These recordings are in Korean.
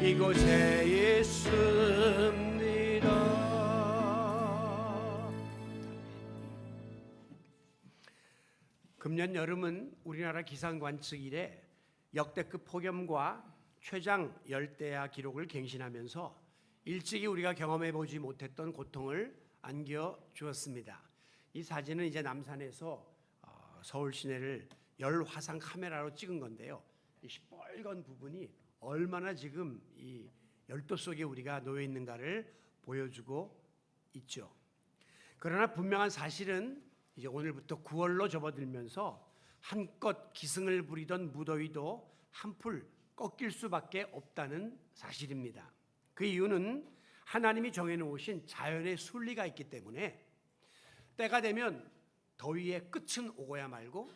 이곳에 있습니다. 금년 여름은 우리나라 기상관측 이래 역대급 폭염과 최장 열대야 기록을 갱신하면서 일찍이 우리가 경험해보지 못했던 고통을 안겨주었습니다. 이 사진은 이제 남산에서 서울 시내를 열화상 카메라로 찍은 건데요. 이 시뻘건 부분이 얼마나 지금 이 열도 속에 우리가 놓여 있는가를 보여주고 있죠. 그러나 분명한 사실은 이제 오늘부터 9월로 접어들면서 한껏 기승을 부리던 무더위도 한풀 꺾일 수밖에 없다는 사실입니다. 그 이유는 하나님이 정해놓으신 자연의 순리가 있기 때문에 때가 되면 더위의 끝은 오고야 말고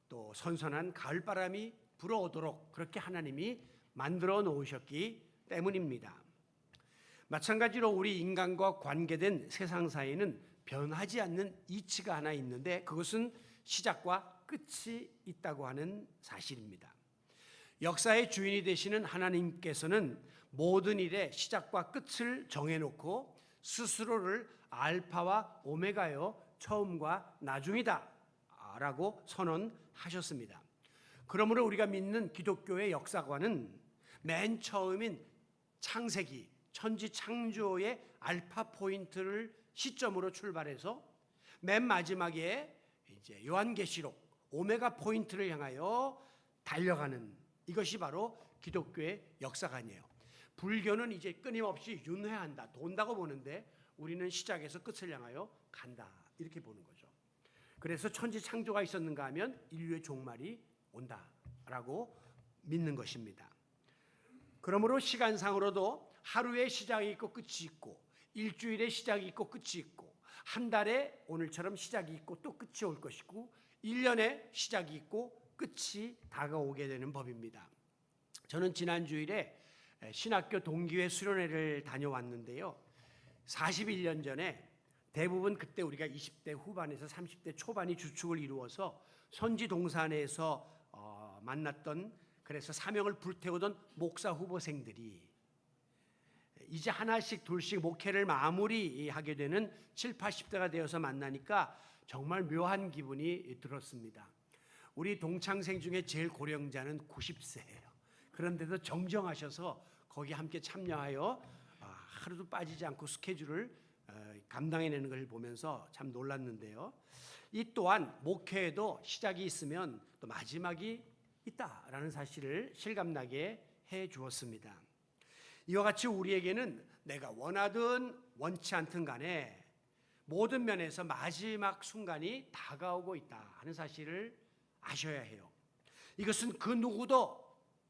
또 선선한 가을바람이 불어오도록 그렇게 하나님이 만들어 놓으셨기 때문입니다. 마찬가지로 우리 인간과 관계된 세상 사이에는 변하지 않는 이치가 하나 있는데 그것은 시작과 끝이 있다고 하는 사실입니다. 역사의 주인이 되시는 하나님께서는 모든 일의 시작과 끝을 정해놓고 스스로를 알파와 오메가요 처음과 나중이다 라고 선언하셨습니다. 그러므로 우리가 믿는 기독교의 역사관은 맨 처음인 창세기 천지창조의 알파 포인트를 시점으로 출발해서 맨 마지막에 이제 요한계시록 오메가 포인트를 향하여 달려가는 이것이 바로 기독교의 역사관이에요. 불교는 이제 끊임없이 윤회한다, 돈다고 보는데 우리는 시작에서 끝을 향하여 간다 이렇게 보는 거죠. 그래서 천지창조가 있었는가 하면 인류의 종말이 온다라고 믿는 것입니다. 그러므로 시간상으로도 하루의 시작이 있고 끝이 있고 일주일의 시작이 있고 끝이 있고 한 달에 오늘처럼 시작이 있고 또 끝이 올 것이고 1년에 시작이 있고 끝이 다가오게 되는 법입니다. 저는 지난 주일에 신학교 동기회 수련회를 다녀왔는데요. 41년 전에 대부분 그때 우리가 20대 후반에서 30대 초반이 주축을 이루어서 선지동산에서 만났던 그래서 사명을 불태우던 목사 후보생들이 이제 하나씩 둘씩 목회를 마무리하게 되는 7, 80대가 되어서 만나니까 정말 묘한 기분이 들었습니다. 우리 동창생 중에 제일 고령자는 90세예요. 그런데도 정정하셔서 거기 함께 참여하여 하루도 빠지지 않고 스케줄을 감당해내는 걸 보면서 참 놀랐는데요. 이 또한 목회에도 시작이 있으면 또 마지막이 있다라는 사실을 실감나게 해 주었습니다. 이와 같이 우리에게는 내가 원하든 원치 않든 간에 모든 면에서 마지막 순간이 다가오고 있다 하는 사실을 아셔야 해요. 이것은 그 누구도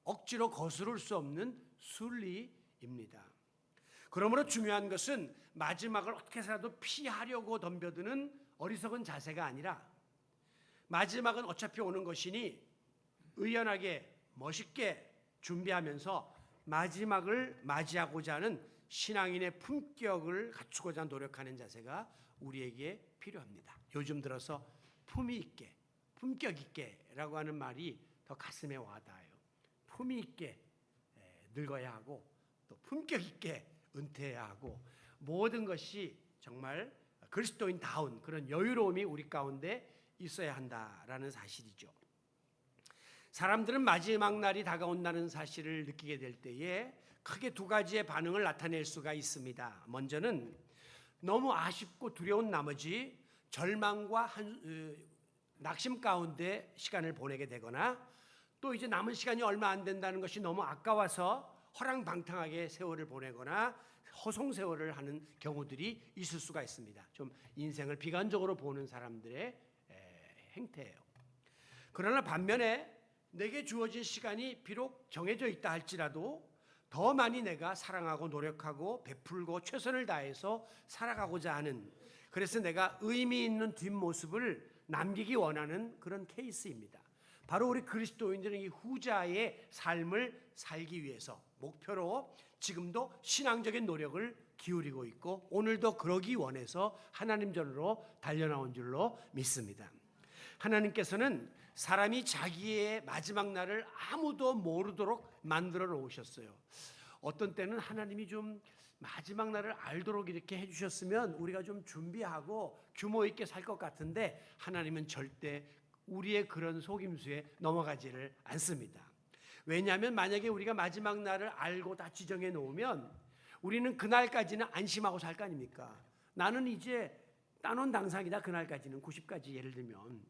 억지로 거스를 수 없는 순리입니다. 그러므로 중요한 것은 마지막을 어떻게 해서라도 피하려고 덤벼드는 어리석은 자세가 아니라 마지막은 어차피 오는 것이니 의연하게 멋있게 준비하면서 마지막을 맞이하고자 하는 신앙인의 품격을 갖추고자 노력하는 자세가 우리에게 필요합니다. 요즘 들어서 품위 있게, 품격 있게라고 하는 말이 더 가슴에 와닿아요. 품위 있게 늙어야 하고 또 품격 있게 은퇴해야 하고 모든 것이 정말 그리스도인다운 그런 여유로움이 우리 가운데 있어야 한다라는 사실이죠. 사람들은 마지막 날이 다가온다는 사실을 느끼게 될 때에 크게 두 가지의 반응을 나타낼 수가 있습니다. 먼저는 너무 아쉽고 두려운 나머지 절망과 낙심 가운데 시간을 보내게 되거나 또 이제 남은 시간이 얼마 안 된다는 것이 너무 아까워서 허랑방탕하게 세월을 보내거나 허송세월을 하는 경우들이 있을 수가 있습니다. 좀 인생을 비관적으로 보는 사람들의 행태예요. 그러나 반면에 내게 주어진 시간이 비록 정해져 있다 할지라도 더 많이 내가 사랑하고 노력하고 베풀고 최선을 다해서 살아가고자 하는, 그래서 내가 의미 있는 뒷모습을 남기기 원하는 그런 케이스입니다. 바로 우리 그리스도인들은 이 후자의 삶을 살기 위해서 목표로 지금도 신앙적인 노력을 기울이고 있고 오늘도 그러기 원해서 하나님 전으로 달려나온 줄로 믿습니다. 하나님께서는 사람이 자기의 마지막 날을 아무도 모르도록 만들어 놓으셨어요. 어떤 때는 하나님이 좀 마지막 날을 알도록 이렇게 해주셨으면 우리가 좀 준비하고 규모 있게 살 것 같은데, 하나님은 절대 우리의 그런 속임수에 넘어가지를 않습니다. 왜냐하면 만약에 우리가 마지막 날을 알고 다 지정해 놓으면 우리는 그날까지는 안심하고 살 거 아닙니까? 나는 이제 따놓은 당상이다, 그날까지는 90까지 예를 들면.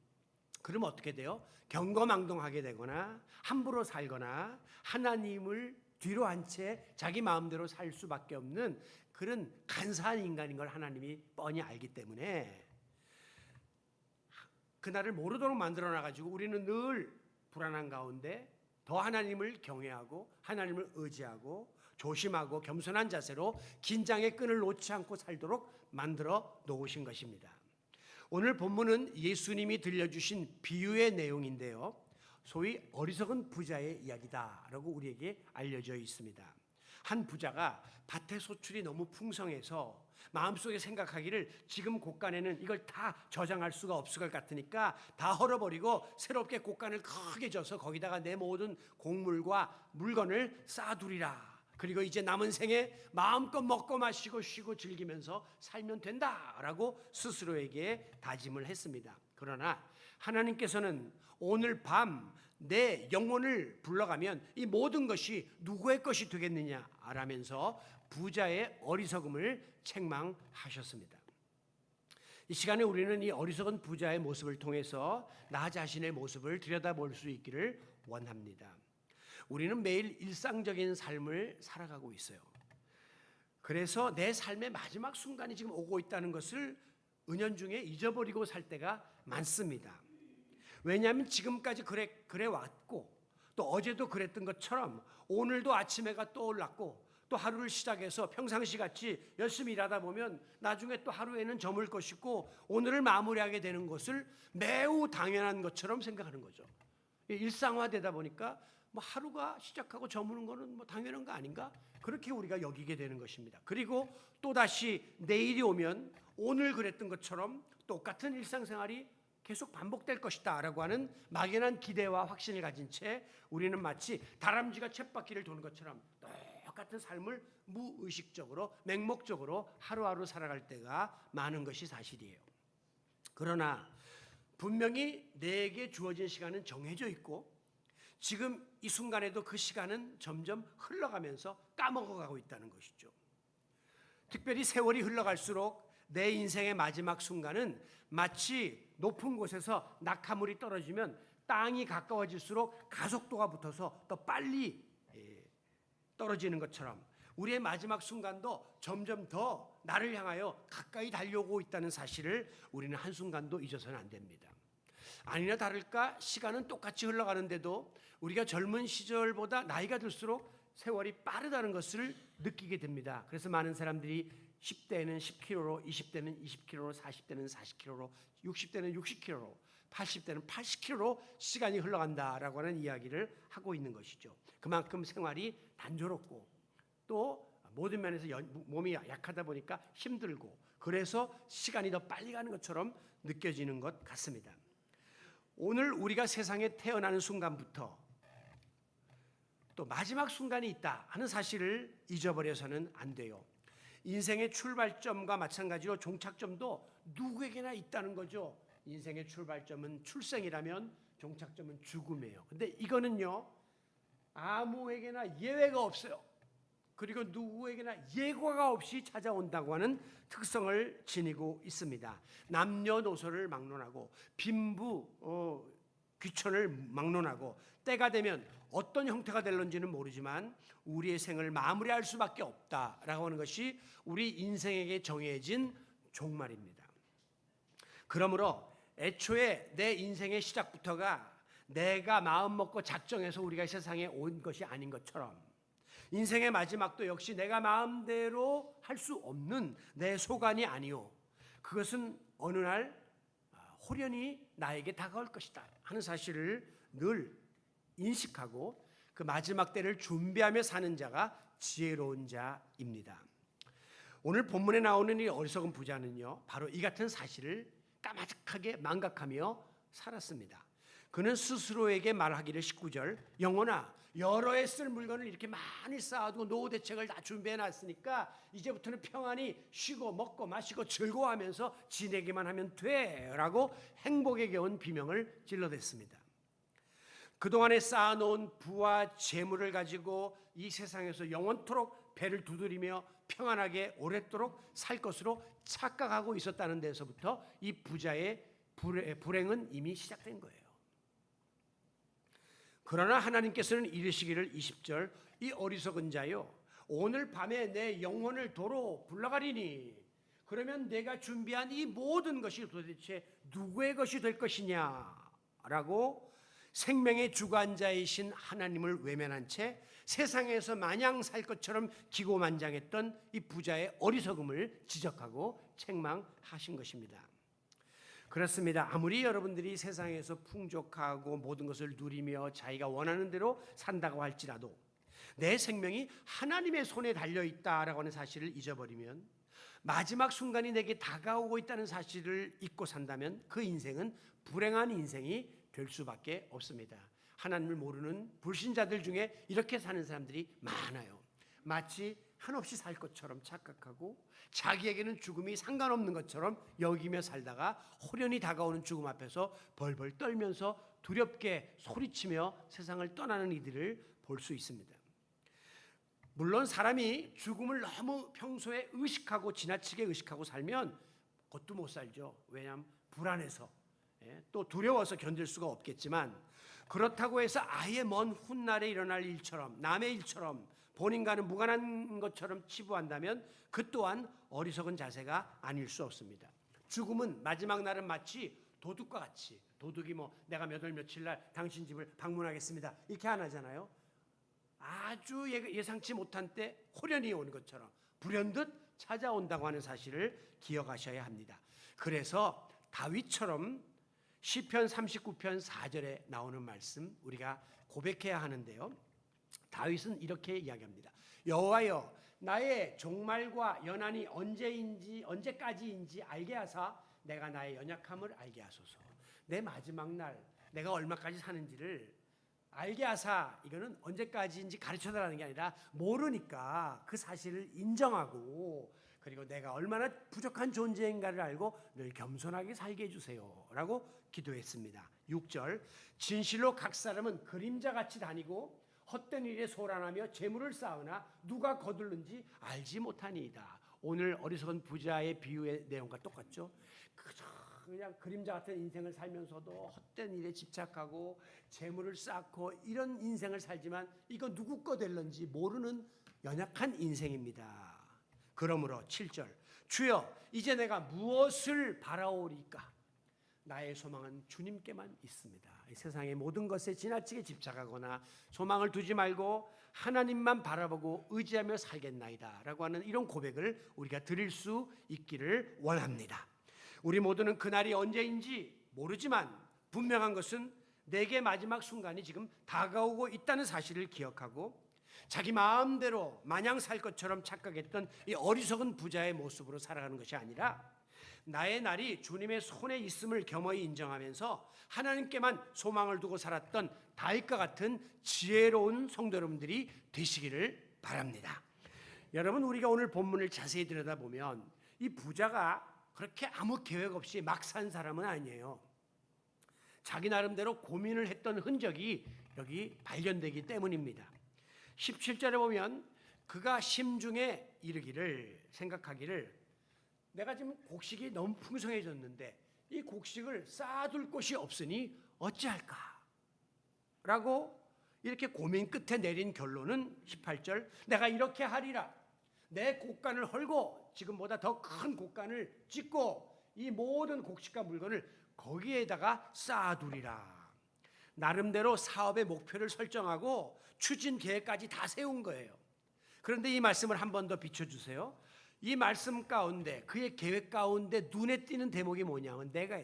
그럼 어떻게 돼요? 경거망동하게 되거나 함부로 살거나 하나님을 뒤로 한 채 자기 마음대로 살 수밖에 없는 그런 간사한 인간인 걸 하나님이 뻔히 알기 때문에 그날을 모르도록 만들어놔가지고 우리는 늘 불안한 가운데 더 하나님을 경외하고 하나님을 의지하고 조심하고 겸손한 자세로 긴장의 끈을 놓지 않고 살도록 만들어 놓으신 것입니다. 오늘 본문은 예수님이 들려주신 비유의 내용인데요, 소위 어리석은 부자의 이야기다라고 우리에게 알려져 있습니다. 한 부자가 밭의 소출이 너무 풍성해서 마음속에 생각하기를 지금 곳간에는 이걸 다 저장할 수가 없을 것 같으니까 다 헐어버리고 새롭게 곳간을 크게 져서 거기다가 내 모든 곡물과 물건을 쌓아두리라. 그리고 이제 남은 생에 마음껏 먹고 마시고 쉬고 즐기면서 살면 된다라고 스스로에게 다짐을 했습니다. 그러나 하나님께서는 오늘 밤 내 영혼을 불러가면 이 모든 것이 누구의 것이 되겠느냐 라면서 부자의 어리석음을 책망하셨습니다. 이 시간에 우리는 이 어리석은 부자의 모습을 통해서 나 자신의 모습을 들여다볼 수 있기를 원합니다. 우리는 매일 일상적인 삶을 살아가고 있어요. 그래서 내 삶의 마지막 순간이 지금 오고 있다는 것을 은연중에 잊어버리고 살 때가 많습니다. 왜냐하면 지금까지 그래 왔고 또 어제도 그랬던 것처럼 오늘도 아침해가 떠올랐고 또 하루를 시작해서 평상시 같이 열심히 일하다 보면 나중에 또 하루에는 저물 것이고 오늘을 마무리하게 되는 것을 매우 당연한 것처럼 생각하는 거죠. 일상화되다 보니까 뭐 하루가 시작하고 저무는 거는 뭐 당연한 거 아닌가? 그렇게 우리가 여기게 되는 것입니다. 그리고 또다시 내일이 오면 오늘 그랬던 것처럼 똑같은 일상생활이 계속 반복될 것이다 라고 하는 막연한 기대와 확신을 가진 채 우리는 마치 다람쥐가 쳇바퀴를 도는 것처럼 똑같은 삶을 무의식적으로 맹목적으로 하루하루 살아갈 때가 많은 것이 사실이에요. 그러나 분명히 내게 주어진 시간은 정해져 있고 지금 이 순간에도 그 시간은 점점 흘러가면서 까먹어가고 있다는 것이죠. 특별히 세월이 흘러갈수록 내 인생의 마지막 순간은 마치 높은 곳에서 낙하물이 떨어지면 땅이 가까워질수록 가속도가 붙어서 더 빨리 떨어지는 것처럼 우리의 마지막 순간도 점점 더 나를 향하여 가까이 달려오고 있다는 사실을 우리는 한순간도 잊어서는 안 됩니다. 아니나 다를까 시간은 똑같이 흘러가는데도 우리가 젊은 시절보다 나이가 들수록 세월이 빠르다는 것을 느끼게 됩니다. 그래서 많은 사람들이 10대에는 10km로, 20대는 20km로, 40대는 40km로, 60대는 60km로, 80대는 80km로 시간이 흘러간다라고 하는 이야기를 하고 있는 것이죠. 그만큼 생활이 단조롭고 또 모든 면에서 몸이 약하다 보니까 힘들고 그래서 시간이 더 빨리 가는 것처럼 느껴지는 것 같습니다. 오늘 우리가 세상에 태어나는 순간부터 또 마지막 순간이 있다 하는 사실을 잊어버려서는 안 돼요. 인생의 출발점과 마찬가지로 종착점도 누구에게나 있다는 거죠. 인생의 출발점은 출생이라면 종착점은 죽음이에요. 근데 이거는요 아무에게나 예외가 없어요. 그리고 누구에게나 예고가 없이 찾아온다고 하는 특성을 지니고 있습니다. 남녀노소를 막론하고 빈부 귀천을 막론하고 때가 되면 어떤 형태가 될런지는 모르지만 우리의 생을 마무리할 수밖에 없다라고 하는 것이 우리 인생에게 정해진 종말입니다. 그러므로 애초에 내 인생의 시작부터가 내가 마음 먹고 작정해서 우리가 세상에 온 것이 아닌 것처럼 인생의 마지막도 역시 내가 마음대로 할 수 없는 내 소관이 아니오. 그것은 어느 날 호련히 나에게 다가올 것이다 하는 사실을 늘 인식하고 그 마지막 때를 준비하며 사는 자가 지혜로운 자입니다. 오늘 본문에 나오는 이 어리석은 부자는요 바로 이 같은 사실을 까마득하게 망각하며 살았습니다. 그는 스스로에게 말하기를 19절 영혼아 여러 해 쓸 물건을 이렇게 많이 쌓아두고 노후 대책을 다 준비해 놨으니까 이제부터는 평안히 쉬고 먹고 마시고 즐거워하면서 지내기만 하면 돼 라고 행복에 겨운 비명을 질러댔습니다. 그동안에 쌓아놓은 부와 재물을 가지고 이 세상에서 영원토록 배를 두드리며 평안하게 오랫도록 살 것으로 착각하고 있었다는 데서부터 이 부자의 불행은 이미 시작된 거예요. 그러나 하나님께서는 이르시기를 20절 이 어리석은 자요 오늘 밤에 내 영혼을 도로 불러가리니 그러면 내가 준비한 이 모든 것이 도대체 누구의 것이 될 것이냐라고 생명의 주관자이신 하나님을 외면한 채 세상에서 마냥 살 것처럼 기고만장했던 이 부자의 어리석음을 지적하고 책망하신 것입니다. 그렇습니다. 아무리 여러분들이 세상에서 풍족하고 모든 것을 누리며 자기가 원하는 대로 산다고 할지라도 내 생명이 하나님의 손에 달려있다라고 하는 사실을 잊어버리면 마지막 순간이 내게 다가오고 있다는 사실을 잊고 산다면 그 인생은 불행한 인생이 될 수밖에 없습니다. 하나님을 모르는 불신자들 중에 이렇게 사는 사람들이 많아요. 마치 한없이 살 것처럼 착각하고 자기에게는 죽음이 상관없는 것처럼 여기며 살다가 호련히 다가오는 죽음 앞에서 벌벌 떨면서 두렵게 소리치며 세상을 떠나는 이들을 볼 수 있습니다. 물론 사람이 죽음을 너무 평소에 의식하고 지나치게 의식하고 살면 그것도 못 살죠. 왜냐하면 불안해서 또 두려워서 견딜 수가 없겠지만 그렇다고 해서 아예 먼 훗날에 일어날 일처럼 남의 일처럼 본인과는 무관한 것처럼 치부한다면 그 또한 어리석은 자세가 아닐 수 없습니다. 죽음은 마지막 날은 마치 도둑과 같이 도둑이 내가 몇 월 며칠 날 당신 집을 방문하겠습니다 이렇게 안 하잖아요. 아주 예상치 못한 때 호련히 오는 것처럼 불현듯 찾아온다고 하는 사실을 기억하셔야 합니다. 그래서 다윗처럼 시편 39편 4절에 나오는 말씀 우리가 고백해야 하는데요. 다윗은 이렇게 이야기합니다. 여호와여 나의 종말과 연한이 언제까지인지 알게 하사 내가 나의 연약함을 알게 하소서. 내 마지막 날 내가 얼마까지 사는지를 알게 하사 이거는 언제까지인지 가르쳐달라는 게 아니라 모르니까 그 사실을 인정하고 그리고 내가 얼마나 부족한 존재인가를 알고 늘 겸손하게 살게 해주세요 라고 기도했습니다. 6절 진실로 각 사람은 그림자같이 다니고 헛된 일에 소란하며 재물을 쌓으나 누가 거둘는지 알지 못하니이다. 오늘 어리석은 부자의 비유의 내용과 똑같죠. 그냥 그림자 같은 인생을 살면서도 헛된 일에 집착하고 재물을 쌓고 이런 인생을 살지만 이거 누구 거 될런지 모르는 연약한 인생입니다. 그러므로 7절 주여 이제 내가 무엇을 바라오리까? 나의 소망은 주님께만 있습니다. 이 세상의 모든 것에 지나치게 집착하거나 소망을 두지 말고 하나님만 바라보고 의지하며 살겠나이다 라고 하는 이런 고백을 우리가 드릴 수 있기를 원합니다. 우리 모두는 그날이 언제인지 모르지만 분명한 것은 내게 마지막 순간이 지금 다가오고 있다는 사실을 기억하고 자기 마음대로 마냥 살 것처럼 착각했던 이 어리석은 부자의 모습으로 살아가는 것이 아니라 나의 날이 주님의 손에 있음을 겸허히 인정하면서 하나님께만 소망을 두고 살았던 다윗과 같은 지혜로운 성도 여러분들이 되시기를 바랍니다. 여러분 우리가 오늘 본문을 자세히 들여다보면 이 부자가 그렇게 아무 계획 없이 막 산 사람은 아니에요. 자기 나름대로 고민을 했던 흔적이 여기 발견되기 때문입니다. 17절에 보면 그가 심중에 이르기를 생각하기를 내가 지금 곡식이 너무 풍성해졌는데 이 곡식을 쌓아둘 곳이 없으니 어찌할까? 라고 이렇게 고민 끝에 내린 결론은 18절 내가 이렇게 하리라. 내 곡간을 헐고 지금보다 더 큰 곡간을 짓고 이 모든 곡식과 물건을 거기에다가 쌓아두리라. 나름대로 사업의 목표를 설정하고 추진 계획까지 다 세운 거예요. 그런데 이 말씀을 한 번 더 비춰주세요. 이 말씀 가운데 그의 계획 가운데 눈에 띄는 대목이 뭐냐면 내가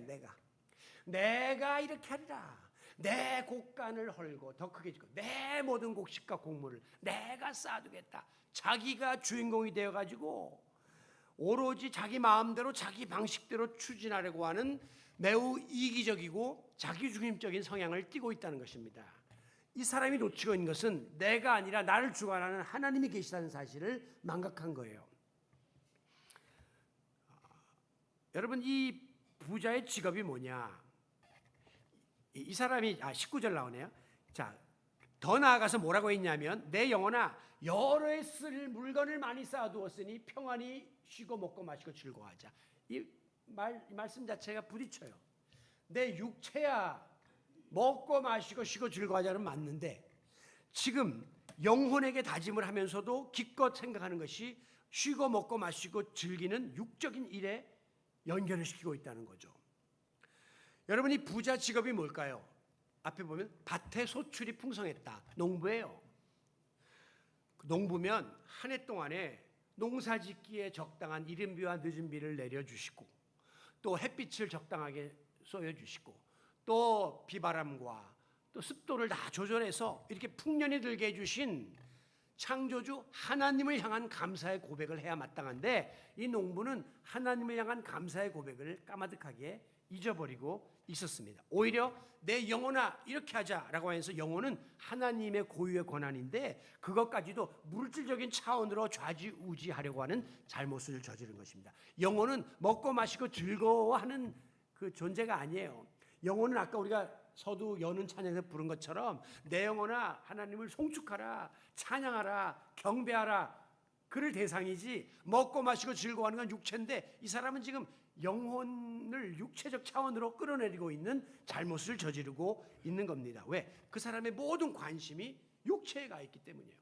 이렇게 하리라. 내 곡간을 헐고 더 크게 짓고 내 모든 곡식과 곡물을 내가 쌓아두겠다. 자기가 주인공이 되어가지고 오로지 자기 마음대로 자기 방식대로 추진하려고 하는 매우 이기적이고 자기중심적인 성향을 띠고 있다는 것입니다. 이 사람이 놓치고 있는 것은 내가 아니라 나를 주관하는 하나님이 계시다는 사실을 망각한 거예요. 여러분, 이 부자의 직업이 뭐냐? 이 사람이 19절 나오네요. 자, 더 나아가서 뭐라고 했냐면 내 영혼아 여러 해 쓸 물건을 많이 쌓아두었으니 평안히 쉬고 먹고 마시고 즐거워하자. 이 말씀 자체가 부딪혀요. 내 육체야 먹고 마시고 쉬고 즐거워하자는 맞는데 지금 영혼에게 다짐을 하면서도 기껏 생각하는 것이 쉬고 먹고 마시고 즐기는 육적인 일에 연결을 시키고 있다는 거죠. 여러분, 이 부자 직업이 뭘까요? 앞에 보면 밭에 소출이 풍성했다. 농부예요. 농부면 한 해 동안에 농사짓기에 적당한 이른비와 늦은비를 내려주시고 또 햇빛을 적당하게 쏘여주시고 또 비바람과 또 습도를 다 조절해서 이렇게 풍년이 들게 해주신 창조주 하나님을 향한 감사의 고백을 해야 마땅한데 이 농부는 하나님을 향한 감사의 고백을 까마득하게 잊어버리고 있었습니다. 오히려 내 영혼아 이렇게 하자라고 해서 영혼은 하나님의 고유의 권한인데 그것까지도 물질적인 차원으로 좌지우지하려고 하는 잘못을 저지른 것입니다. 영혼은 먹고 마시고 즐거워하는 그 존재가 아니에요. 영혼은 아까 우리가 서두 여는 찬양에서 부른 것처럼 내 영혼아 하나님을 송축하라, 찬양하라, 경배하라 그럴 대상이지 먹고 마시고 즐거워하는 건 육체인데 이 사람은 지금 영혼을 육체적 차원으로 끌어내리고 있는 잘못을 저지르고 있는 겁니다. 왜? 그 사람의 모든 관심이 육체에 가 있기 때문이에요.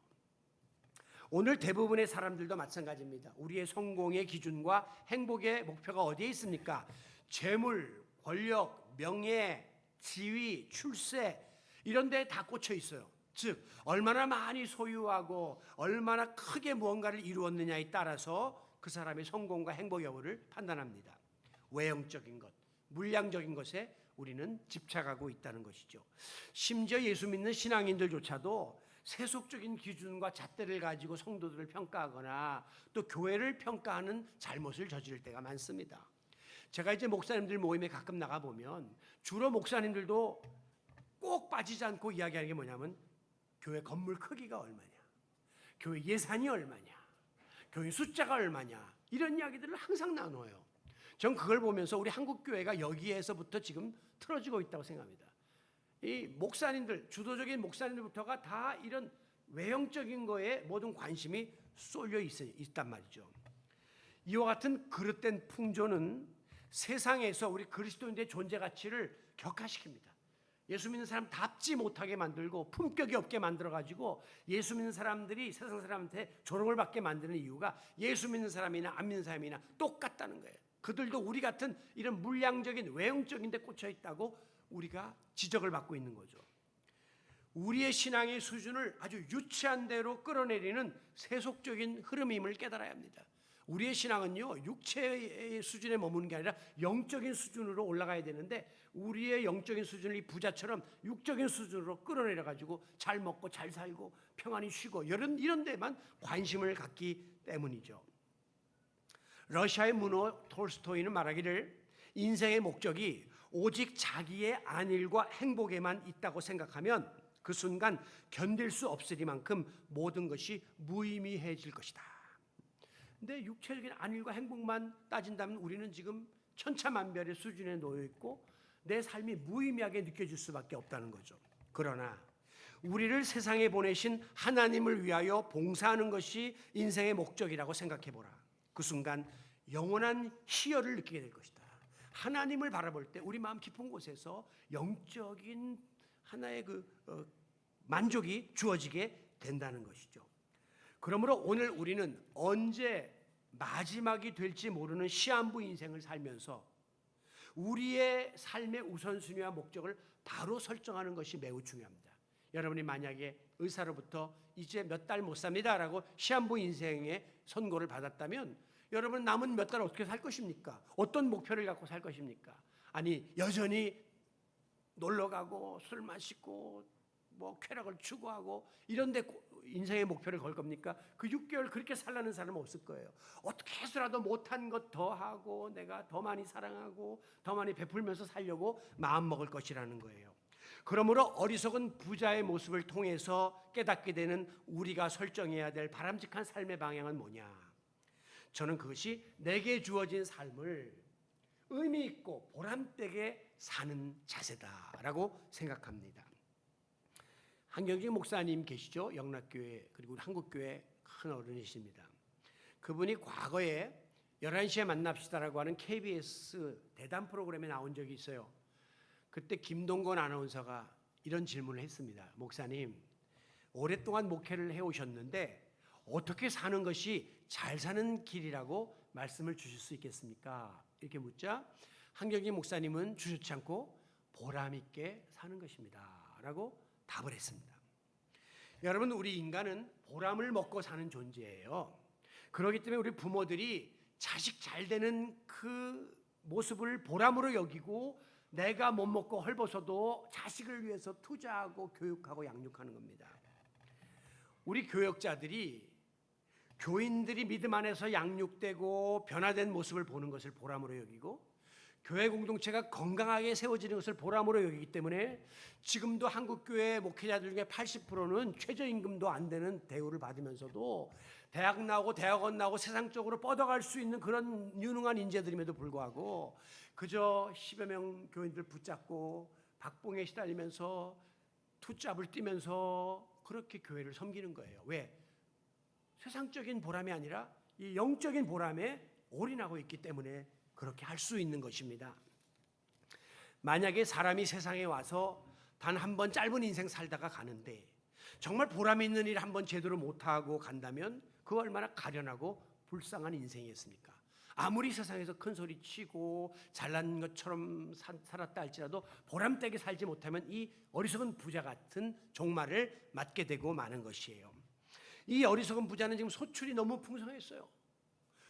오늘 대부분의 사람들도 마찬가지입니다. 우리의 성공의 기준과 행복의 목표가 어디에 있습니까? 재물, 권력, 명예, 지위, 출세 이런 데에 다 꽂혀 있어요. 즉 얼마나 많이 소유하고 얼마나 크게 무언가를 이루었느냐에 따라서 그 사람의 성공과 행복 여부를 판단합니다. 외형적인 것, 물량적인 것에 우리는 집착하고 있다는 것이죠. 심지어 예수 믿는 신앙인들조차도 세속적인 기준과 잣대를 가지고 성도들을 평가하거나 또 교회를 평가하는 잘못을 저지를 때가 많습니다. 제가 이제 목사님들 모임에 가끔 나가보면 주로 목사님들도 꼭 빠지지 않고 이야기하는 게 뭐냐면 교회 건물 크기가 얼마냐, 교회 예산이 얼마냐, 교회 숫자가 얼마냐 이런 이야기들을 항상 나눠요. 전 그걸 보면서 우리 한국교회가 여기에서부터 지금 틀어지고 있다고 생각합니다. 이 목사님들, 주도적인 목사님들부터가 다 이런 외형적인 거에 모든 관심이 쏠려 있단 말이죠. 이와 같은 그릇된 풍조는 세상에서 우리 그리스도인들의 존재 가치를 격하시킵니다. 예수 믿는 사람답지 못하게 만들고 품격이 없게 만들어가지고 예수 믿는 사람들이 세상 사람한테 조롱을 받게 만드는 이유가 예수 믿는 사람이나 안 믿는 사람이나 똑같다는 거예요. 그들도 우리 같은 이런 물량적인 외형적인 데 꽂혀 있다고 우리가 지적을 받고 있는 거죠. 우리의 신앙의 수준을 아주 유치한 대로 끌어내리는 세속적인 흐름임을 깨달아야 합니다. 우리의 신앙은요 육체의 수준에 머무는 게 아니라 영적인 수준으로 올라가야 되는데 우리의 영적인 수준을 이 부자처럼 육적인 수준으로 끌어내려 가지고 잘 먹고 잘 살고 평안히 쉬고 이런 데만 관심을 갖기 때문이죠. 러시아의 문호 톨스토이는 말하기를 인생의 목적이 오직 자기의 안일과 행복에만 있다고 생각하면 그 순간 견딜 수 없으리만큼 모든 것이 무의미해질 것이다. 근데 육체적인 안일과 행복만 따진다면 우리는 지금 천차만별의 수준에 놓여 있고 내 삶이 무의미하게 느껴질 수밖에 없다는 거죠. 그러나 우리를 세상에 보내신 하나님을 위하여 봉사하는 것이 인생의 목적이라고 생각해 보라. 그 순간 영원한 희열을 느끼게 될 것이다. 하나님을 바라볼 때 우리 마음 깊은 곳에서 영적인 하나의 만족이 주어지게 된다는 것이죠. 그러므로 오늘 우리는 언제 마지막이 될지 모르는 시한부 인생을 살면서 우리의 삶의 우선순위와 목적을 바로 설정하는 것이 매우 중요합니다. 여러분이 만약에 의사로부터 이제 몇 달 못 삽니다라고 시한부 인생의 선고를 받았다면 여러분 남은 몇 달 어떻게 살 것입니까? 어떤 목표를 갖고 살 것입니까? 아니 여전히 놀러 가고 술 마시고 뭐 쾌락을 추구하고 이런 데 인생의 목표를 걸 겁니까? 그 6개월 그렇게 살라는 사람은 없을 거예요. 어떻게 해서라도 못한 것 더 하고 내가 더 많이 사랑하고 더 많이 베풀면서 살려고 마음먹을 것이라는 거예요. 그러므로 어리석은 부자의 모습을 통해서 깨닫게 되는 우리가 설정해야 될 바람직한 삶의 방향은 뭐냐? 저는 그것이 내게 주어진 삶을 의미 있고 보람되게 사는 자세다라고 생각합니다. 한경직 목사님 계시죠? 영락교회 그리고 우리 한국교회 큰 어른이십니다. 그분이 과거에 11시에 만납시다라고 하는 KBS 대담 프로그램에 나온 적이 있어요. 그때 김동건 아나운서가 이런 질문을 했습니다. 목사님, 오랫동안 목회를 해오셨는데 어떻게 사는 것이 잘 사는 길이라고 말씀을 주실 수 있겠습니까? 이렇게 묻자 한경직 목사님은 주저치 않고 보람 있게 사는 것입니다 라고 답을 했습니다. 여러분, 우리 인간은 보람을 먹고 사는 존재예요. 그렇기 때문에 우리 부모들이 자식 잘 되는 그 모습을 보람으로 여기고 내가 못 먹고 헐벗어도 자식을 위해서 투자하고 교육하고 양육하는 겁니다. 우리 교역자들이 교인들이 믿음 안에서 양육되고 변화된 모습을 보는 것을 보람으로 여기고 교회 공동체가 건강하게 세워지는 것을 보람으로 여기기 때문에 지금도 한국교회 목회자들 중에 80%는 최저임금도 안 되는 대우를 받으면서도 대학 나오고 대학원 나오고 세상적으로 뻗어갈 수 있는 그런 유능한 인재들임에도 불구하고 그저 10여 명 교인들 붙잡고 박봉에 시달리면서 투잡을 뛰면서 그렇게 교회를 섬기는 거예요. 왜? 세상적인 보람이 아니라 이 영적인 보람에 올인하고 있기 때문에 그렇게 할 수 있는 것입니다. 만약에 사람이 세상에 와서 단 한 번 짧은 인생 살다가 가는데 정말 보람 있는 일 한 번 제대로 못하고 간다면 그거 얼마나 가련하고 불쌍한 인생이었습니까? 아무리 세상에서 큰 소리 치고 잘난 것처럼 살았다 할지라도 보람되게 살지 못하면 이 어리석은 부자 같은 종말을 맞게 되고 마는 것이에요. 이 어리석은 부자는 지금 소출이 너무 풍성했어요.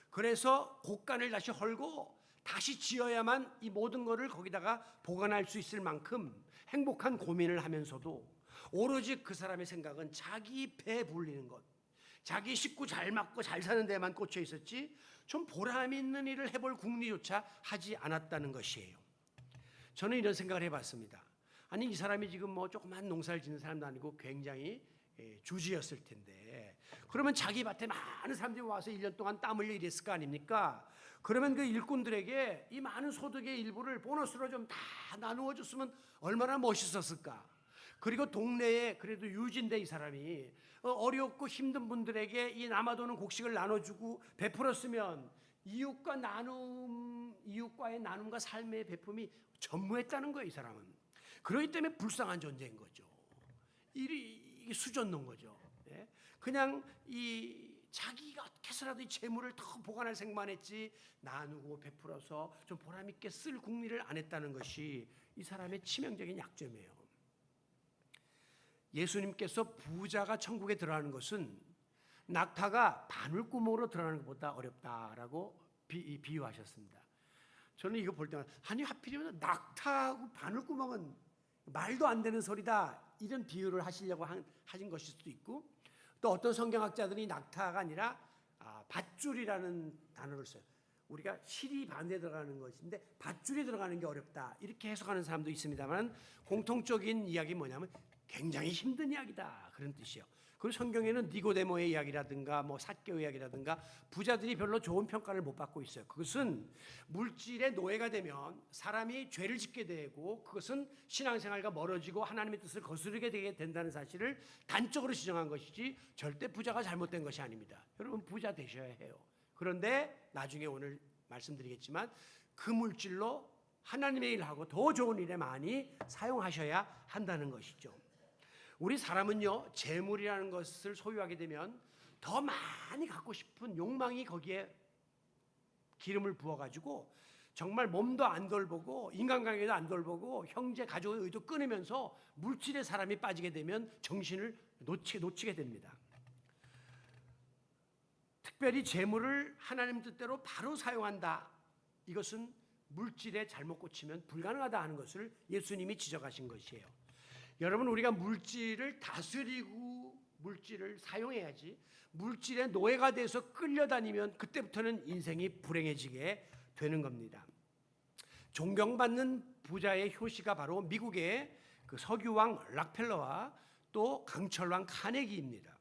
그래서 곡간을 다시 헐고 다시 지어야만 이 모든 것을 거기다가 보관할 수 있을 만큼 행복한 고민을 하면서도 오로지 그 사람의 생각은 자기 배 불리는 것, 자기 식구 잘 맞고 잘 사는 데만 꽂혀 있었지 좀 보람 있는 일을 해볼 궁리조차 하지 않았다는 것이에요. 저는 이런 생각을 해봤습니다. 아니, 이 사람이 지금 뭐 조그만 농사를 짓는 사람도 아니고 굉장히 주지였을 텐데 그러면 자기 밭에 많은 사람들이 와서 1년 동안 땀 흘려 일했을 거 아닙니까? 그러면 그 일꾼들에게 이 많은 소득의 일부를 보너스로 좀 다 나누어 줬으면 얼마나 멋있었을까? 그리고 동네에 그래도 유진대 이 사람이 어렵고 힘든 분들에게 이 남아도는 곡식을 나눠주고 베풀었으면 이웃과의 나눔과 삶의 베품이 전무했다는 거예요. 이 사람은. 그렇기 때문에 불쌍한 존재인 거죠. 이게 수전놓은 거죠. 그냥 이 자기가 어떻게 해서라도 이 재물을 더 보관할 생각만 했지 나누고 베풀어서 좀 보람 있게 쓸 궁리를 안 했다는 것이 이 사람의 치명적인 약점이에요. 예수님께서 부자가 천국에 들어가는 것은 낙타가 바늘구멍으로 들어가는 것보다 어렵다라고 비유하셨습니다. 저는 이거 볼 때마다 아니 하필이면 낙타하고 바늘구멍은 말도 안 되는 소리다 이런 비유를 하시려고 하신 것일 수도 있고 또 어떤 성경학자들이 낙타가 아니라 밧줄이라는 단어를 써요. 우리가 실이 반대에 들어가는 것인데 밧줄이 들어가는 게 어렵다 이렇게 해석하는 사람도 있습니다만 공통적인 이야기는 뭐냐면 굉장히 힘든 이야기다 그런 뜻이에요. 그리고 성경에는 니고데모의 이야기라든가 뭐 삭개오 이야기라든가 부자들이 별로 좋은 평가를 못 받고 있어요. 그것은 물질의 노예가 되면 사람이 죄를 짓게 되고 그것은 신앙생활과 멀어지고 하나님의 뜻을 거스르게 되게 된다는 사실을 단적으로 지정한 것이지 절대 부자가 잘못된 것이 아닙니다. 여러분 부자 되셔야 해요. 그런데 나중에 오늘 말씀드리겠지만 그 물질로 하나님의 일하고 더 좋은 일에 많이 사용하셔야 한다는 것이죠. 우리 사람은요 재물이라는 것을 소유하게 되면 더 많이 갖고 싶은 욕망이 거기에 기름을 부어가지고 정말 몸도 안 돌보고 인간관계도 안 돌보고 형제 가족의 의도 끊으면서 물질에 사람이 빠지게 되면 정신을 놓치게 됩니다. 특별히 재물을 하나님 뜻대로 바로 사용한다. 이것은 물질에 잘못 꽂히면 불가능하다 하는 것을 예수님이 지적하신 것이에요. 여러분, 우리가 물질을 다스리고 물질을 사용해야지 물질의 노예가 돼서 끌려다니면 그때부터는 인생이 불행해지게 되는 겁니다. 존경받는 부자의 효시가 바로 미국의 그 석유왕 락펠러와 또 강철왕 카네기입니다.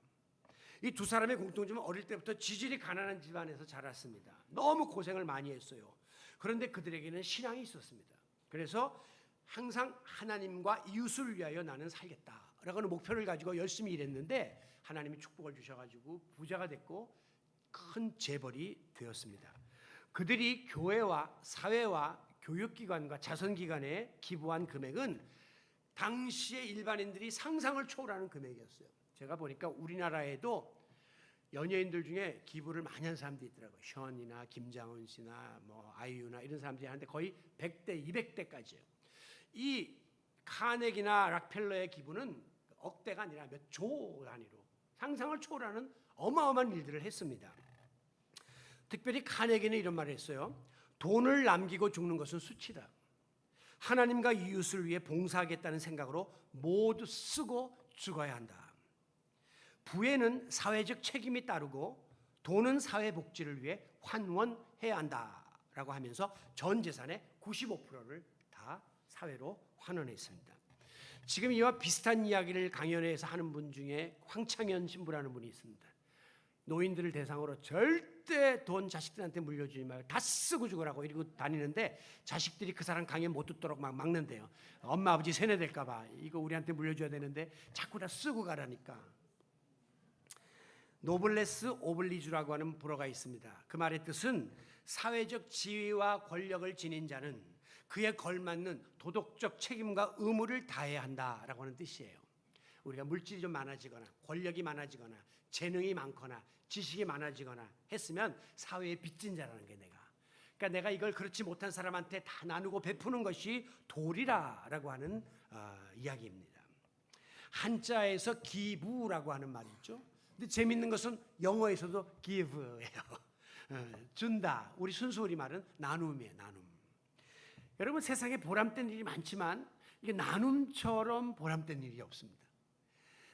이 두 사람의 공통점은 어릴 때부터 지질이 가난한 집안에서 자랐습니다. 너무 고생을 많이 했어요. 그런데 그들에게는 신앙이 있었습니다. 그래서 항상 하나님과 이웃을 위하여 나는 살겠다라고 하는 목표를 가지고 열심히 일했는데 하나님이 축복을 주셔가지고 부자가 됐고 큰 재벌이 되었습니다. 그들이 교회와 사회와 교육기관과 자선기관에 기부한 금액은 당시의 일반인들이 상상을 초월하는 금액이었어요. 제가 보니까 우리나라에도 연예인들 중에 기부를 많이 한 사람들이 있더라고요. 션이나 김장훈 씨나 뭐 아이유나 이런 사람들이 하는데 거의 100대, 200대까지예요. 이 카네기나 락펠러의 기부는 억대가 아니라 몇 조 단위로 상상을 초월하는 어마어마한 일들을 했습니다. 특별히 카네기는 이런 말을 했어요. 돈을 남기고 죽는 것은 수치다. 하나님과 이웃을 위해 봉사하겠다는 생각으로 모두 쓰고 죽어야 한다. 부에는 사회적 책임이 따르고 돈은 사회복지를 위해 환원해야 한다라고 하면서 전 재산의 95%를 다 사회로 환원했습니다. 지금 이와 비슷한 이야기를 강연회에서 하는 분 중에 황창현 신부라는 분이 있습니다. 노인들을 대상으로 절대 돈 자식들한테 물려주지 말고 다 쓰고 죽으라고 이러고 다니는데 자식들이 그 사람 강연 못 듣도록 막 막는데요. 엄마 아버지 세뇌될까 봐 이거 우리한테 물려줘야 되는데 자꾸 다 쓰고 가라니까. 노블레스 오블리주라고 하는 불어가 있습니다. 그 말의 뜻은 사회적 지위와 권력을 지닌 자는 그에 걸맞는 도덕적 책임과 의무를 다해야 한다라고 하는 뜻이에요. 우리가 물질이 좀 많아지거나 권력이 많아지거나 재능이 많거나 지식이 많아지거나 했으면 사회에 빚진 자라는 게 내가. 그러니까 내가 이걸 그렇지 못한 사람한테 다 나누고 베푸는 것이 도리라라고 하는 이야기입니다. 한자에서 기부라고 하는 말이 있죠. 근데 재밌는 것은 영어에서도 give예요. 준다. 우리 순수 우리말은 나눔이에요. 나눔. 여러분, 세상에 보람된 일이 많지만 이게 나눔처럼 보람된 일이 없습니다.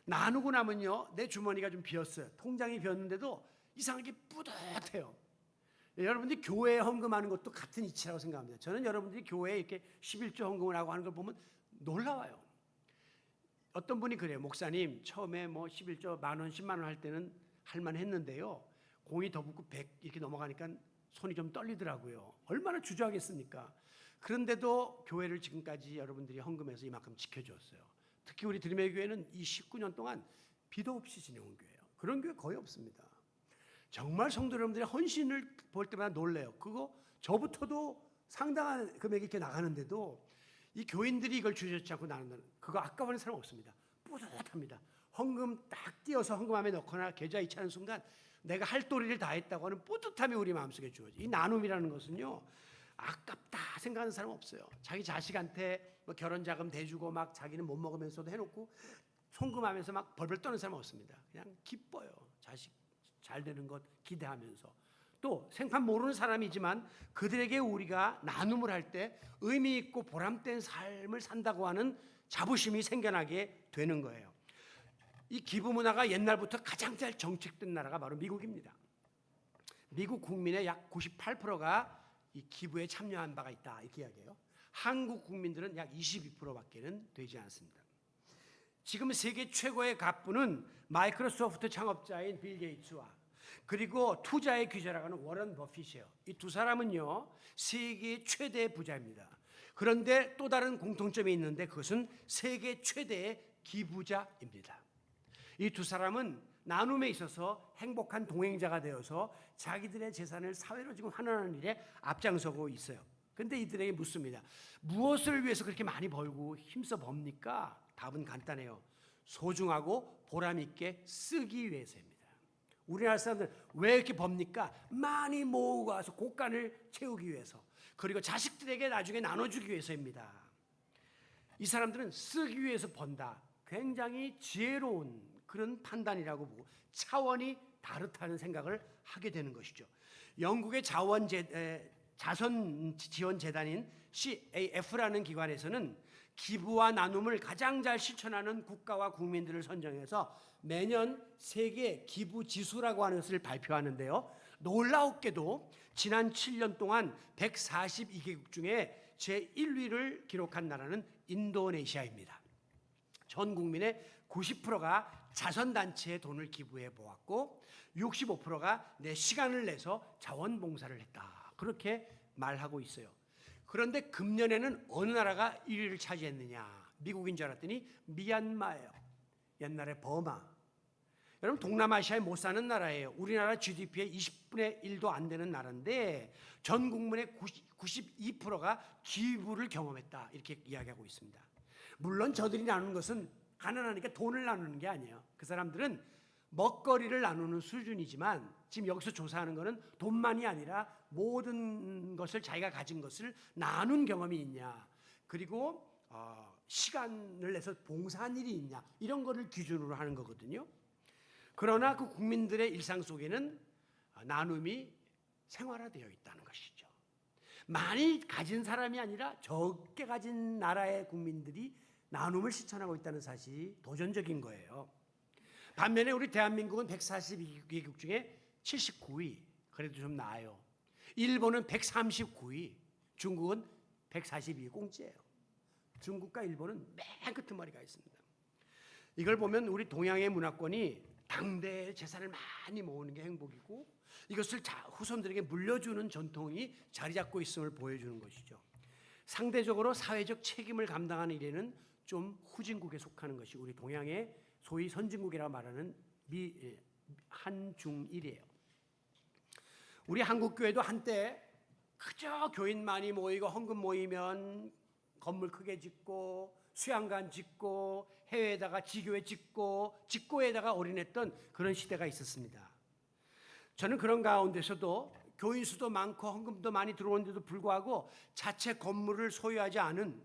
나누고 나면요, 내 주머니가 좀 비었어요. 통장이 비었는데도 이상하게 뿌듯해요. 여러분들이 교회에 헌금하는 것도 같은 이치라고 생각합니다. 저는 여러분들이 교회에 이렇게 11조 헌금을 하고 하는 걸 보면 놀라워요. 어떤 분이 그래요. 목사님, 처음에 뭐 11조 만원, 10만원 할 때는 할만 했는데요. 공이 더 붙고 100 이렇게 넘어가니까 손이 좀 떨리더라고요. 얼마나 주저하겠습니까? 그런데도 교회를 지금까지 여러분들이 헌금해서 이만큼 지켜주었어요. 특히 우리 드림의 교회는 이 19년 동안 비도 없이 지내온 교회예요. 그런 교회 거의 없습니다. 정말 성도 여러분들의 헌신을 볼 때마다 놀래요. 그거 저부터도 상당한 금액이 이렇게 나가는데도 이 교인들이 이걸 주저치 않고 나눈다는 그거 아까워하는 사람 없습니다. 뿌듯합니다. 헌금 딱 띄어서 헌금함에 넣거나 계좌 이체하는 순간 내가 할 도리를 다 했다고 하는 뿌듯함이 우리 마음속에 주어져요. 이 나눔이라는 것은요, 아깝다 생각하는 사람 없어요. 자기 자식한테 뭐 결혼 자금 대주고 막 자기는 못 먹으면서도 해놓고 송금하면서 막 벌벌 떠는 사람 없습니다. 그냥 기뻐요. 자식 잘 되는 것 기대하면서. 또 생판 모르는 사람이지만 그들에게 우리가 나눔을 할 때 의미 있고 보람된 삶을 산다고 하는 자부심이 생겨나게 되는 거예요. 이 기부 문화가 옛날부터 가장 잘 정책된 나라가 바로 미국입니다. 미국 국민의 약 98%가 이 기부에 참여한 바가 있다 이렇게 이야기해요. 한국 국민들은 약 22%밖에는 되지 않습니다. 지금 세계 최고의 갑부는 마이크로소프트 창업자인 빌 게이츠와 그리고 투자의 귀재라고 하는 워런 버핏이에요. 이 두 사람은요, 세계 최대의 부자입니다. 그런데 또 다른 공통점이 있는데 그것은 세계 최대의 기부자입니다. 이 두 사람은 나눔에 있어서 행복한 동행자가 되어서 자기들의 재산을 사회로 지금 환원하는 일에 앞장서고 있어요. 그런데 이들에게 묻습니다. 무엇을 위해서 그렇게 많이 벌고 힘써 법니까? 답은 간단해요. 소중하고 보람 있게 쓰기 위해서입니다. 우리나라 사람들 왜 이렇게 법니까? 많이 모으고 와서 곳간을 채우기 위해서, 그리고 자식들에게 나중에 나눠주기 위해서입니다. 이 사람들은 쓰기 위해서 번다. 굉장히 지혜로운 그런 판단이라고 보고 차원이 다르다는 생각을 하게 되는 것이죠. 영국의 자선 지원 재단인 CAF라는 기관에서는 기부와 나눔을 가장 잘 실천하는 국가와 국민들을 선정해서 매년 세계 기부 지수라고 하는 것을 발표하는데요. 놀라웠게도 지난 7년 동안 142개국 중에 제1위를 기록한 나라는 인도네시아입니다. 전 국민의 90%가 자선단체에 돈을 기부해 보았고 65%가 내 시간을 내서 자원봉사를 했다. 그렇게 말하고 있어요. 그런데 금년에는 어느 나라가 1위를 차지했느냐? 미국인 줄 알았더니 미얀마예요. 옛날에 버마. 여러분 동남아시아에 못 사는 나라예요. 우리나라 GDP의 20분의 1도 안 되는 나라인데 전 국민의 92%가 기부를 경험했다. 이렇게 이야기하고 있습니다. 물론 저들이 나누는 것은 가난하니까 돈을 나누는 게 아니에요. 그 사람들은 먹거리를 나누는 수준이지만 지금 여기서 조사하는 것은 돈만이 아니라 모든 것을 자기가 가진 것을 나눈 경험이 있냐, 그리고 시간을 내서 봉사한 일이 있냐, 이런 거를 기준으로 하는 거거든요. 그러나 그 국민들의 일상 속에는 나눔이 생활화되어 있다는 것이죠. 많이 가진 사람이 아니라 적게 가진 나라의 국민들이 나눔을 실천하고 있다는 사실이 도전적인 거예요. 반면에 우리 대한민국은 142개국 중에 79위, 그래도 좀 나아요. 일본은 139위, 중국은 142위, 공짜예요. 중국과 일본은 맨 끄트머리가 있습니다. 이걸 보면 우리 동양의 문화권이 당대의 재산을 많이 모으는 게 행복이고 이것을 후손들에게 물려주는 전통이 자리 잡고 있음을 보여주는 것이죠. 상대적으로 사회적 책임을 감당하는 일에는 좀 후진국에 속하는 것이 우리 동양의 소위 선진국이라고 말하는 한중일이에요. 우리 한국교회도 한때 그저 교인 많이 모이고 헌금 모이면 건물 크게 짓고 수양관 짓고 해외에다가 지교회 짓고 직고에다가 올인했던 그런 시대가 있었습니다. 저는 그런 가운데서도 교인 수도 많고 헌금도 많이 들어오는데도 불구하고 자체 건물을 소유하지 않은,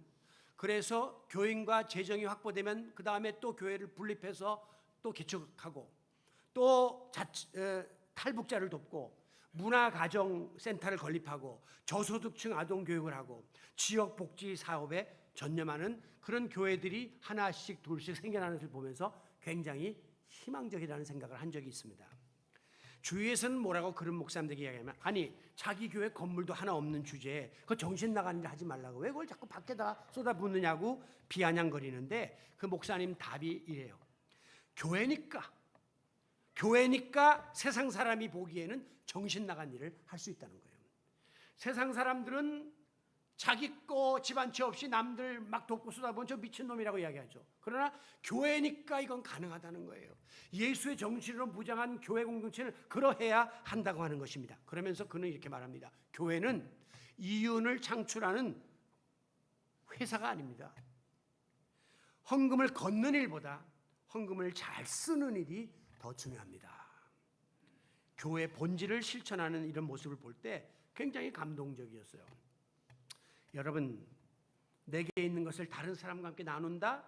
그래서 교인과 재정이 확보되면 그 다음에 또 교회를 분립해서 또 개척하고 또 탈북자를 돕고 문화가정센터를 건립하고 저소득층 아동교육을 하고 지역복지 사업에 전념하는 그런 교회들이 하나씩 둘씩 생겨나는 것을 보면서 굉장히 희망적이라는 생각을 한 적이 있습니다. 주위에서는 뭐라고 그런 목사님들에게 이야기하면, 아니 자기 교회 건물도 하나 없는 주제에 그 정신 나가는 일 하지 말라고 왜 그걸 자꾸 밖에다 쏟아붓느냐고 비아냥거리는데 그 목사님 답이 이래요. 교회니까 세상 사람이 보기에는 정신 나간 일을 할 수 있다는 거예요. 세상 사람들은 자기 거 집안채 없이 남들 막 돕고 쏟아보면 저 미친놈이라고 이야기하죠. 그러나 교회니까 이건 가능하다는 거예요. 예수의 정신으로 무장한 교회 공동체는 그러해야 한다고 하는 것입니다. 그러면서 그는 이렇게 말합니다. 교회는 이윤을 창출하는 회사가 아닙니다. 헌금을 걷는 일보다 헌금을 잘 쓰는 일이 더 중요합니다. 교회 본질을 실천하는 이런 모습을 볼 때 굉장히 감동적이었어요. 여러분, 내게 있는 것을 다른 사람과 함께 나눈다?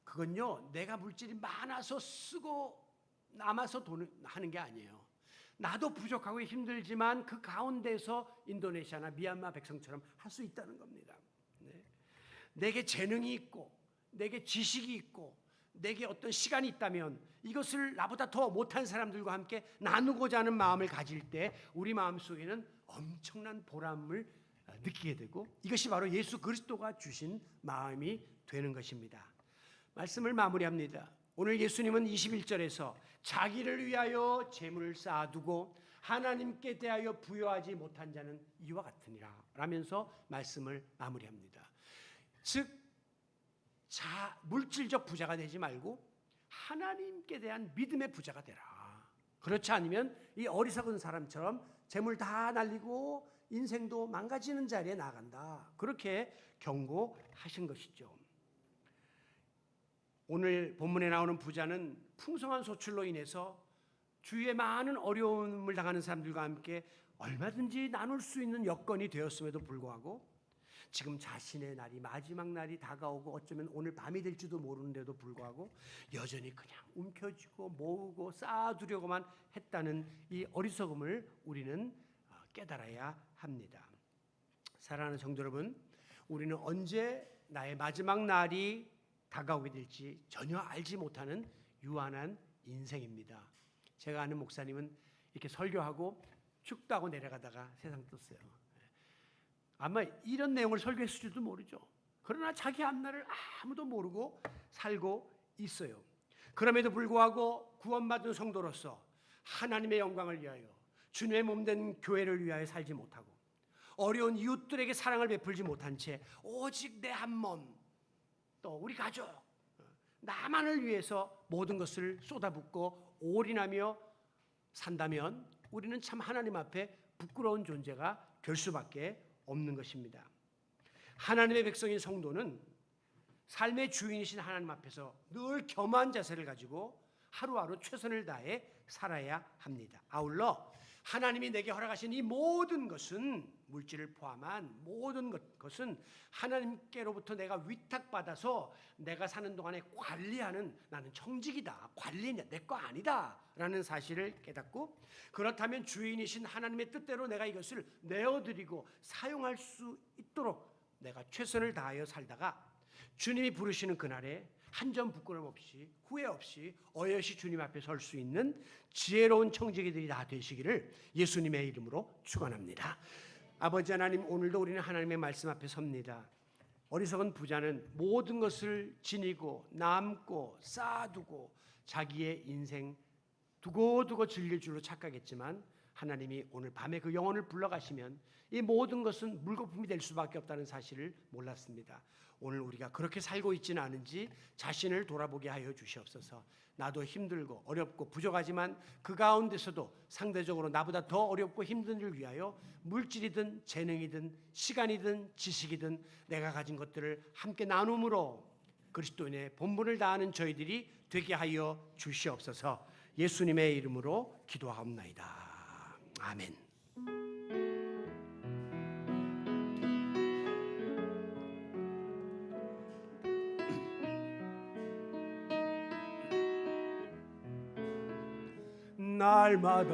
그건요, 내가 물질이 많아서 쓰고 남아서 돈 하는 게 아니에요. 나도 부족하고 힘들지만 그 가운데서 인도네시아나 미얀마 백성처럼 할 수 있다는 겁니다. 네. 내게 재능이 있고 내게 지식이 있고 내게 어떤 시간이 있다면 이것을 나보다 더 못한 사람들과 함께 나누고자 하는 마음을 가질 때 우리 마음속에는 엄청난 보람을 느끼게 되고 이것이 바로 예수 그리스도가 주신 마음이 되는 것입니다. 말씀을 마무리합니다. 오늘 예수님은 21절에서 자기를 위하여 재물을 쌓아두고 하나님께 대하여 부여하지 못한 자는 이와 같으니라 라면서 말씀을 마무리합니다. 즉 물질적 부자가 되지 말고 하나님께 대한 믿음의 부자가 되라. 그렇지 않으면 이 어리석은 사람처럼 재물 다 날리고 인생도 망가지는 자리에 나간다. 그렇게 경고하신 것이죠. 오늘 본문에 나오는 부자는 풍성한 소출로 인해서 주위에 많은 어려움을 당하는 사람들과 함께 얼마든지 나눌 수 있는 여건이 되었음에도 불구하고 지금 자신의 날이 마지막 날이 다가오고 어쩌면 오늘 밤이 될지도 모르는데도 불구하고 여전히 그냥 움켜쥐고 모으고 쌓아두려고만 했다는 이 어리석음을 우리는 깨달아야 합니다. 사랑하는 성도 여러분, 우리는 언제 나의 마지막 날이 다가오게 될지 전혀 알지 못하는 유한한 인생입니다. 제가 아는 목사님은 이렇게 설교하고 축도 하고 내려가다가 세상 떴어요. 아마 이런 내용을 설교했을지도 모르죠. 그러나 자기 앞날을 아무도 모르고 살고 있어요. 그럼에도 불구하고 구원받은 성도로서 하나님의 영광을 위하여 주님의 몸된 교회를 위하여 살지 못하고 어려운 이웃들에게 사랑을 베풀지 못한 채 오직 내 한 몸, 또 우리 가족, 나만을 위해서 모든 것을 쏟아붓고 올인하며 산다면 우리는 참 하나님 앞에 부끄러운 존재가 될 수밖에 없는 것입니다. 하나님의 백성인 성도는 삶의 주인이신 하나님 앞에서 늘 겸한 자세를 가지고 하루하루 최선을 다해 살아야 합니다. 아울러 하나님이 내게 허락하신 이 모든 것은, 물질을 포함한 모든 것은 하나님께로부터 내가 위탁받아서 내가 사는 동안에 관리하는, 나는 청직이다, 관리냐, 내 거 아니다 라는 사실을 깨닫고, 그렇다면 주인이신 하나님의 뜻대로 내가 이것을 내어드리고 사용할 수 있도록 내가 최선을 다하여 살다가 주님이 부르시는 그날에 한 점 부끄럼 없이, 후회 없이 어여시 주님 앞에 설 수 있는 지혜로운 청지기들이 다 되시기를 예수님의 이름으로 축원합니다. 아버지 하나님, 오늘도 우리는 하나님의 말씀 앞에 섭니다. 어리석은 부자는 모든 것을 지니고 남고 쌓아두고 자기의 인생 두고두고 즐길 줄로 착각했지만, 하나님이 오늘 밤에 그 영혼을 불러가시면 이 모든 것은 물거품이 될 수밖에 없다는 사실을 몰랐습니다. 오늘 우리가 그렇게 살고 있지는 않은지 자신을 돌아보게 하여 주시옵소서. 나도 힘들고 어렵고 부족하지만 그 가운데서도 상대적으로 나보다 더 어렵고 힘든 일을 위하여 물질이든 재능이든 시간이든 지식이든 내가 가진 것들을 함께 나눔으로 그리스도인의 본분을 다하는 저희들이 되게 하여 주시옵소서. 예수님의 이름으로 기도하옵나이다. 아멘. 날마다